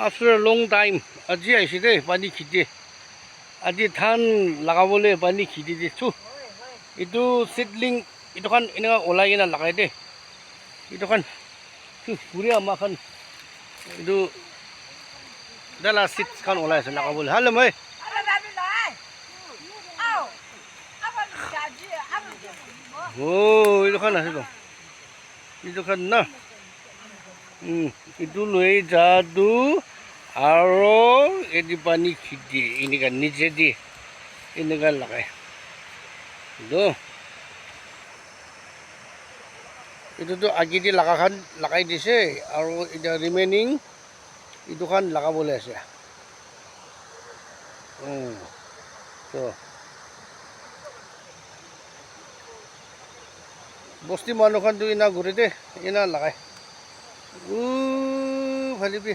After a long time, আজি আহিছে দেই পানী খেতি। আজি ধান লগাবলৈ পানী খেতি দিছোঁ। এইটো চিডলিং এইটোখন এনেকুৱা ওলাই কিনে লগাই দেই। এইটোখন ঘূৰি আমাৰখন এইটো দালা চিডখন ওলাই আছে লগাবলৈ। হালো মই এইটোখন আছে তো এইটোখন ন itu লৈ যাদু আৰু এদি পানী খেতি এনেকা নিজে দি এনেকা লগাই এইটোতো আগেদি লগাখান লগাই দিছে আৰু এতিয়া ৰিমেইনিং এইটোখান লগাবলৈ আছে। তো বস্তি মানুহখনটো ইনা ঘূৰি দে ইনা লগাই ভালিবি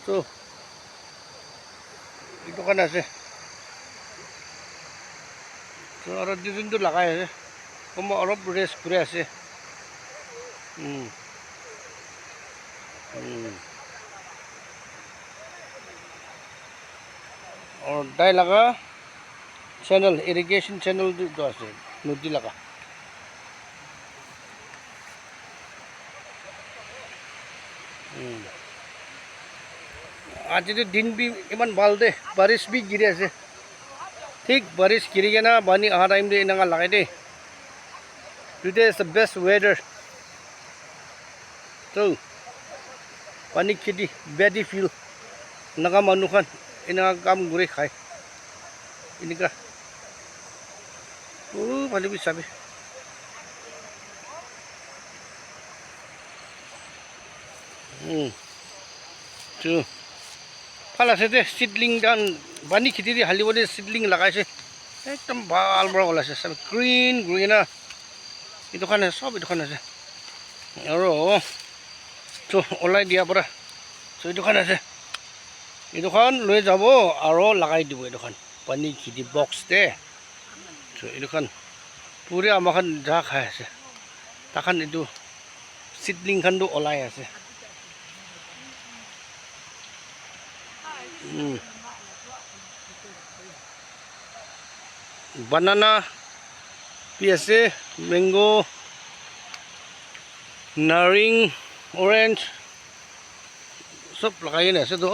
তো এইটোখান আছে তো আৰু দুদিনটো লগাই আছে মই অলপ ৰেষ্ট কৰি আছে। और डाई लगा चैनल इरिगेशन चैनल जो আছে नदी लगा आज दिन भी इमान बाल दे बारिश भी गिरे से ठीक बारिश गिरी के ना पानी आ टाइम दे इना लगाई दे today is the best weather तो पानी खेती बेडी फील नगा मानुखान इना काम गुरे खाए इनका भाले भी साबे तो फाल আছে দে সিডলিং গান পানী খেতি দি হালিবলে সিডলিং লগাইছে একদম ভাল বড় ওলাইছে সব গ্ৰীণ গ্ৰীণ এইটোখান সব এইটোখান আছে আৰু তো ওলাই দিয়া পৰা তো এইটোখান আছে এইটোখান লৈ যাব আৰু লগাই দিব এইটোখান পানী খেতি বক্স দে তো এইটোখান পুৰে আমাৰখান যা খাই আছে তাখান এইটো সিডলিং খানটো ওলাই আছে। banana PSA mango naring orange सब लगाई ना ऐसे तो